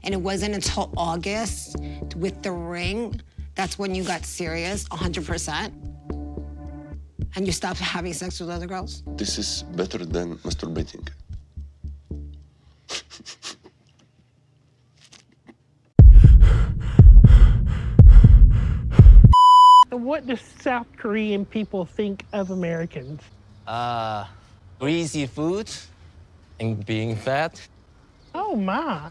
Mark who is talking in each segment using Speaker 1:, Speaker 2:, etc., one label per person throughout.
Speaker 1: And it wasn't until August with the ring, that's when you got serious, 100%. And you stopped having sex with other girls?
Speaker 2: This is better than masturbating.
Speaker 3: What do South Korean people think of Americans?
Speaker 4: Greasy food and being fat.
Speaker 3: Oh, my.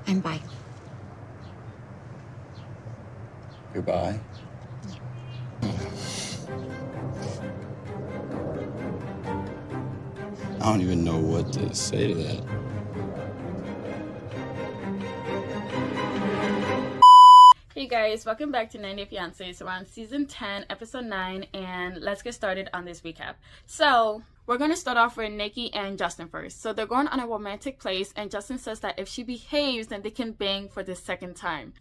Speaker 1: I'm bi.
Speaker 5: You're bi? I don't even know what to say to that.
Speaker 6: Hey guys, welcome back to 90 Fiance. So we're on season 10, episode 9, and let's get started on this recap. So we're going to start off with Nikki and Justin first. So they're going on a romantic place, and Justin says that if she behaves, then they can bang for the second time.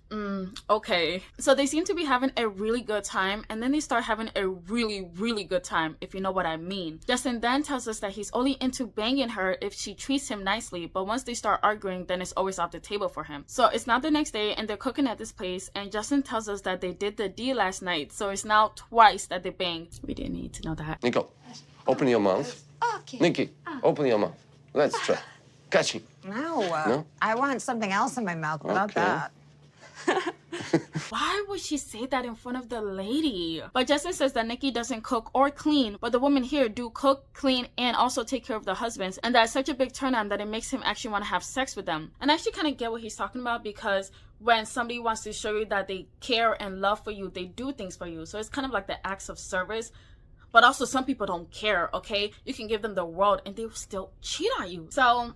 Speaker 6: Okay. So they seem to be having a really good time, and then they start having a really good time, if you know what I mean. Justin then tells us that he's only into banging her if she treats him nicely, but once they start arguing, then it's always off the table for him. So it's now the next day, and they're cooking at this place, and Justin tells us that they did the deed last night, so it's now twice that they banged. We didn't need to know that.
Speaker 2: Nico, open your mouth.
Speaker 1: Okay.
Speaker 2: Nikki, open your mouth. Let's try. Catch him.
Speaker 1: No, I want something else in my mouth without
Speaker 2: Okay.
Speaker 1: that.
Speaker 6: Why would she say that in front of the lady? But Justin says that Nikki doesn't cook or clean, but the women here do cook, clean, and also take care of the husbands, and that's such a big turn on that it makes him actually want to have sex with them. And I actually kind of get what he's talking about, because when somebody wants to show you that they care and love for you, they do things for you. So it's kind of like the acts of service. But also some people don't care, okay? You can give them the world and they will still cheat on you. So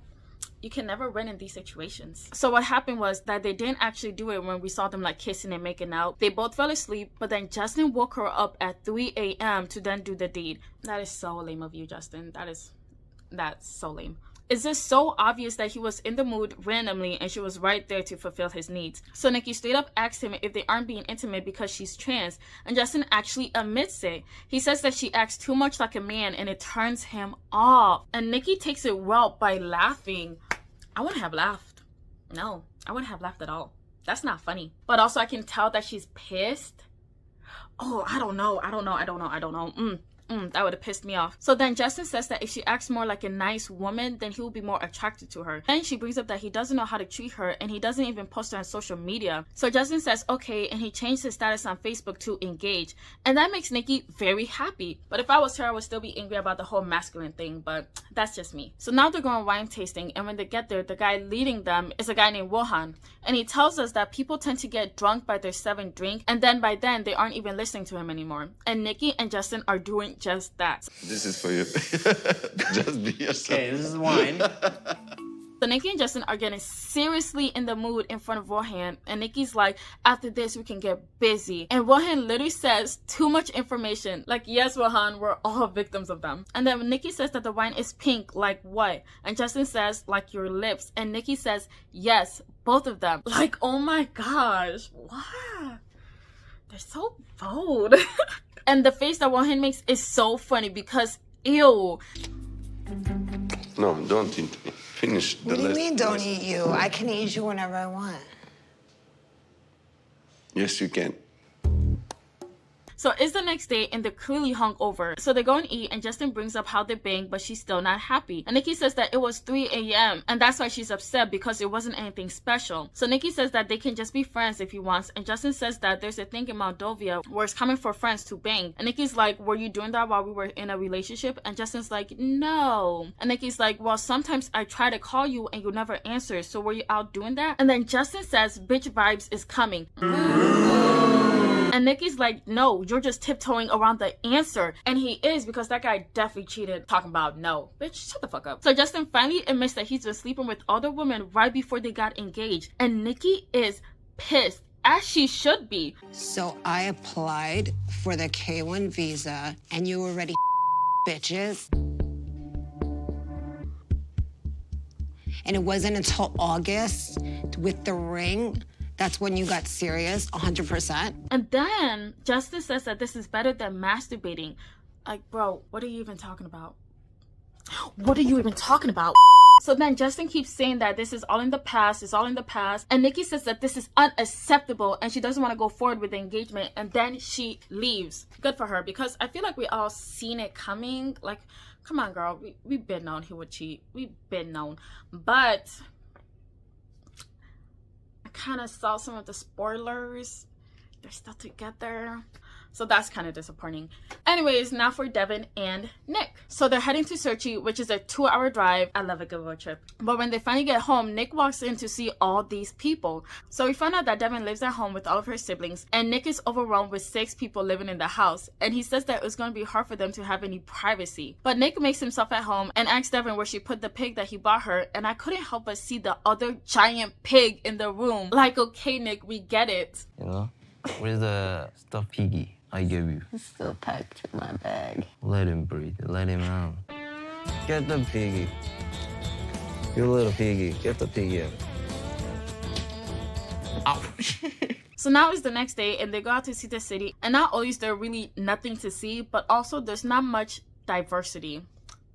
Speaker 6: you can never win in these situations. So what happened was that they didn't actually do it when we saw them like kissing and making out. They both fell asleep, but then Justin woke her up at 3 a.m. to then do the deed. That is so lame of you, Justin. That's so lame. It's just so obvious that he was in the mood randomly and she was right there to fulfill his needs. So Nikki straight up asked him if they aren't being intimate because she's trans, and Justin actually admits it. He says that she acts too much like a man and it turns him off. And Nikki takes it well by laughing. I wouldn't have laughed. No, I wouldn't have laughed at all. That's not funny. But also I can tell that she's pissed. Oh, I don't know. That would have pissed me off. So then Justin says that if she acts more like a nice woman, then he will be more attracted to her. Then she brings up that he doesn't know how to treat her and he doesn't even post her on social media. So Justin says okay, and he changed his status on Facebook to engage. And that makes Nikki very happy. But if I was her, I would still be angry about the whole masculine thing, but that's just me. So now they're going wine tasting, and when they get there, the guy leading them is a guy named Wohan. And he tells us that people tend to get drunk by their 7th drink, and then by then they aren't even listening to him anymore. And Nikki and Justin are doing just that.
Speaker 2: This is for you. Just be yourself.
Speaker 4: Okay, this is wine.
Speaker 6: So Nikki and Justin are getting seriously in the mood in front of Wohan, and Nikki's like, after this we can get busy. And Wohan literally says too much information. Like, yes, Wohan, we're all victims of them. And then Nikki says that the wine is pink, like what? And Justin says, like your lips. And Nikki says, yes, both of them. Like, oh my gosh, what? They're so bold. And the face that Wohan makes is so funny because, ew.
Speaker 2: No, don't eat me. Finish the
Speaker 1: What do you
Speaker 2: last.
Speaker 1: mean, don't eat you? I can eat you whenever I want.
Speaker 2: Yes, you can.
Speaker 6: So it's the next day and they're clearly hungover. So they go and eat, and Justin brings up how they banged, but she's still not happy. And Nikki says that it was 3 a.m. and that's why she's upset, because it wasn't anything special. So Nikki says that they can just be friends if he wants, and Justin says that there's a thing in Moldova where it's common for friends to bang. And Nikki's like, were you doing that while we were in a relationship? And Justin's like, no. And Nikki's like, well, sometimes I try to call you and you never answer, so were you out doing that? And then Justin says, bitch vibes is coming. And Nikki's like, no, you're just tiptoeing around the answer. And he is, because that guy definitely cheated, talking about no. Bitch, shut the fuck up. So Justin finally admits that he's been sleeping with other women right before they got engaged. And Nikki is pissed, as she should be.
Speaker 1: So I applied for the K1 visa, and you were ready, bitches. And it wasn't until August with the ring, that's when you got serious, 100%.
Speaker 6: And then Justice says that this is better than masturbating. Like, bro, what are you even talking about? What are you even talking about? So then Justin keeps saying that this is all in the past, it's all in the past. And Nikki says that this is unacceptable and she doesn't want to go forward with the engagement. And then she leaves. Good for her, because I feel like we all seen it coming. Like, come on, girl. We've been known he would cheat. We've been known. But I kind of saw some of the spoilers. They're still together. So that's kind of disappointing. Anyways, now for Devin and Nick. So they're heading to Sochi, which is a 2-hour drive. I love a good road trip. But when they finally get home, Nick walks in to see all these people. So we find out that Devin lives at home with all of her siblings, and Nick is overwhelmed with 6 people living in the house. And he says that it's going to be hard for them to have any privacy. But Nick makes himself at home and asks Devin where she put the pig that he bought her. And I couldn't help but see the other giant pig in the room. Like, okay, Nick, we get it.
Speaker 4: You know? Where's the stuffed piggy I gave you?
Speaker 7: It's still packed in my bag.
Speaker 4: Let him breathe. Let him out. Get the piggy. You little piggy. Get the piggy out. Ow.
Speaker 6: So now it's the next day and they go out to see the city. And not only is there really nothing to see, but also there's not much diversity.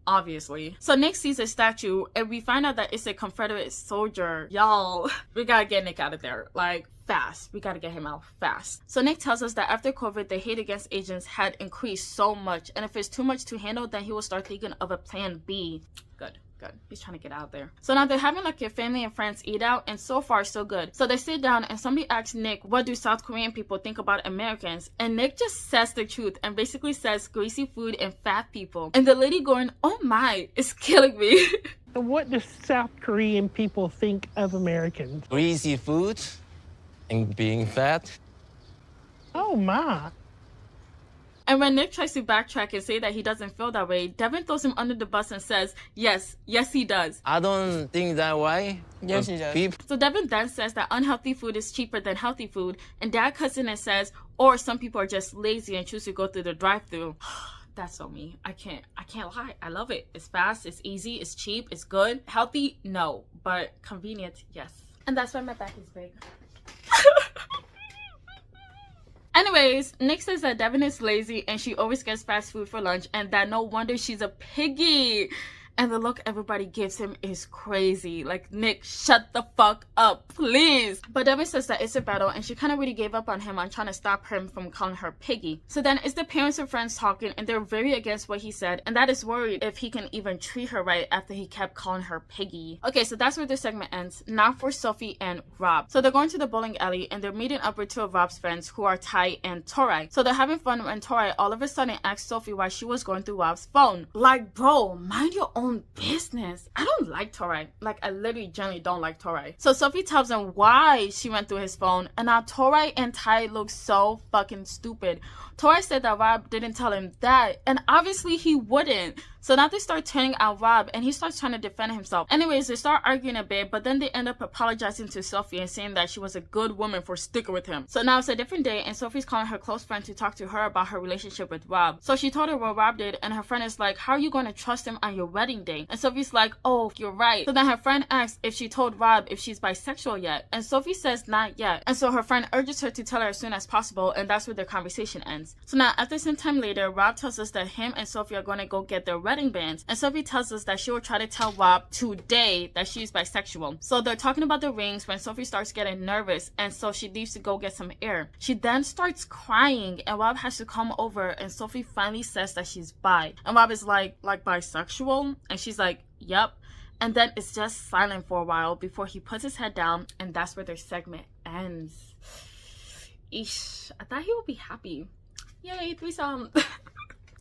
Speaker 6: Obviously. So Nick sees a statue and we find out that it's a Confederate soldier. Y'all, we gotta get Nick out of there. Like, fast. We gotta get him out fast. So Nick tells us that after COVID, the hate against Asians had increased so much. And if it's too much to handle, then he will start thinking of a plan B. Good. Good. He's trying to get out there. So now they're having like a family and friends eat out, and so far so good. So they sit down and somebody asks Nick, what do South Korean people think about Americans? And Nick just says the truth and basically says greasy food and fat people. And the lady going, oh my, it's killing me.
Speaker 3: What do South Korean people think of Americans?
Speaker 4: Greasy food and being fat.
Speaker 3: Oh my.
Speaker 6: And when Nick tries to backtrack and say that he doesn't feel that way, Devin throws him under the bus and says, yes, he does.
Speaker 4: I don't think that way.
Speaker 7: Yes, he does.
Speaker 4: People.
Speaker 6: So Devin then says that unhealthy food is cheaper than healthy food, and Dad cuts in and says, or some people are just lazy and choose to go through the drive-thru. That's so me. I can't lie. I love it. It's fast, it's easy, it's cheap, it's good. Healthy, no, but convenient, yes. And that's why my back is big. Anyways, Nick says that Devin is lazy and she always gets fast food for lunch and that no wonder she's a piggy. And the look everybody gives him is crazy. Like, Nick, shut the fuck up, please. But Devin says that it's a battle and she kind of really gave up on him on trying to stop him from calling her piggy. So then it's the parents and friends talking and they're very against what he said. And that is worried if he can even treat her right after he kept calling her piggy. Okay, so that's where this segment ends. Now for Sophie and Rob. So they're going to the bowling alley and they're meeting up with 2 of Rob's friends who are Ty and Tori. So they're having fun when Tori all of a sudden asks Sophie why she was going through Rob's phone. Like, bro, mind your own business. I don't like Tori. Like, I literally genuinely don't like Tori. So Sophie tells him why she went through his phone, and now Tori and Ty look so fucking stupid. Tori said that Rob didn't tell him that, and obviously he wouldn't. So now they start turning on Rob and he starts trying to defend himself. Anyways, they start arguing a bit, but then they end up apologizing to Sophie and saying that she was a good woman for sticking with him. So now it's a different day and Sophie's calling her close friend to talk to her about her relationship with Rob. So she told her what Rob did and her friend is like, how are you going to trust him on your wedding day? And Sophie's like, oh, you're right. So then her friend asks if she told Rob if she's bisexual yet. And Sophie says not yet. And so her friend urges her to tell her as soon as possible, and that's where their conversation ends. So now after some time later, Rob tells us that him and Sophie are going to go get their wedding bands. And Sophie tells us that she will try to tell Rob today that she's bisexual. So they're talking about the rings when Sophie starts getting nervous, and so she leaves to go get some air. She then starts crying and Rob has to come over, and Sophie finally says that she's bi. And Rob is like bisexual? And she's like, yep. And then it's just silent for a while before he puts his head down, and that's where their segment ends. Eesh, I thought he would be happy. Yay, threesome.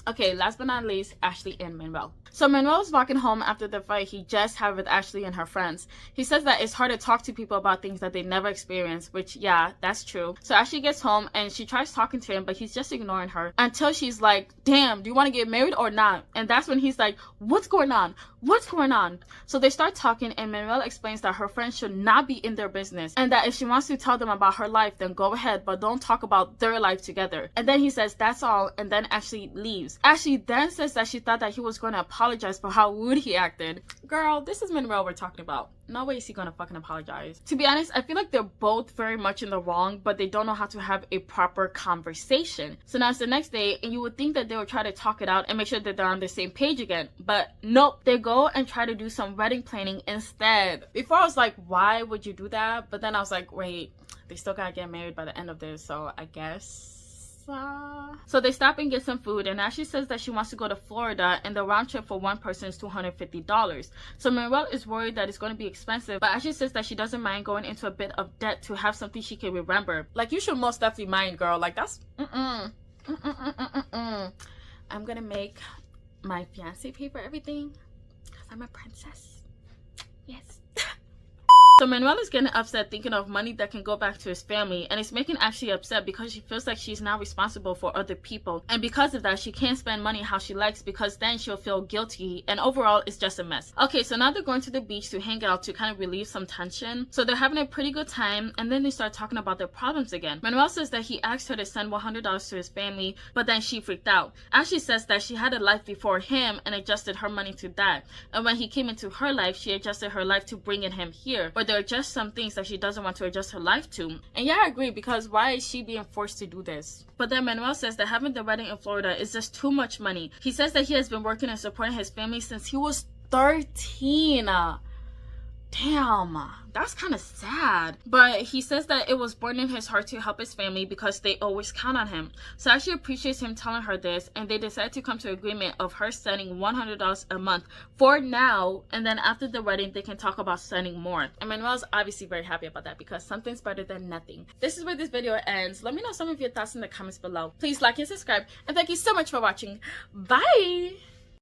Speaker 6: Okay, last but not least, Ashley and Manuel. So Manuel is walking home after the fight he just had with Ashley and her friends. He says that it's hard to talk to people about things that they never experienced, which, yeah, that's true. So Ashley gets home and she tries talking to him, but he's just ignoring her until she's like, damn, do you want to get married or not? And that's when he's like, what's going on? What's going on? So they start talking and Manuel explains that her friends should not be in their business and that if she wants to tell them about her life, then go ahead, but don't talk about their life together. And then he says, that's all, and then Ashley leaves. Ashley then says that she thought that he was going to apologize for how rude he acted. girl, this is Manuel we're talking about. No way is he gonna fucking apologize. To be honest, I feel like they're both very much in the wrong, but they don't know how to have a proper conversation. So now it's the next day, and you would think that they would try to talk it out and make sure that they're on the same page again. But nope, they go and try to do some wedding planning instead. Before I was like, why would you do that? But then I was like, wait, they still gotta get married by the end of this, so I guess. So they stop and get some food, and Ashley says that she wants to go to Florida, and the round trip for one person is $250. So Manuel is worried that it's going to be expensive, but Ashley says that she doesn't mind going into a bit of debt to have something she can remember. Like, you should most definitely mind, girl. Like, that's I'm gonna make my fiance pay for everything because I'm a princess. Yes. So Manuel is getting upset thinking of money that can go back to his family, and it's making Ashley upset because she feels like she's now responsible for other people, and because of that she can't spend money how she likes because then she'll feel guilty, and overall it's just a mess. Okay, so now they're going to the beach to hang out to kind of relieve some tension. So they're having a pretty good time, and then they start talking about their problems again. Manuel says that he asked her to send $100 to his family, but then she freaked out. Ashley says that she had a life before him and adjusted her money to that, and when he came into her life she adjusted her life to bringing him here, but there are just some things that she doesn't want to adjust her life to. And yeah, I agree, because why is she being forced to do this? But then Manuel says that having the wedding in Florida is just too much money. He says that he has been working and supporting his family since he was 13. Damn, that's kind of sad. But he says that it was born in his heart to help his family because they always count on him. So she appreciates him telling her this, and they decide to come to an agreement of her sending $100 a month for now, and then after the wedding they can talk about sending more. And Manuel's obviously very happy about that because something's better than nothing. This is where this video ends. Let me know some of your thoughts in the comments below. Please like and subscribe, and thank you so much for watching. Bye.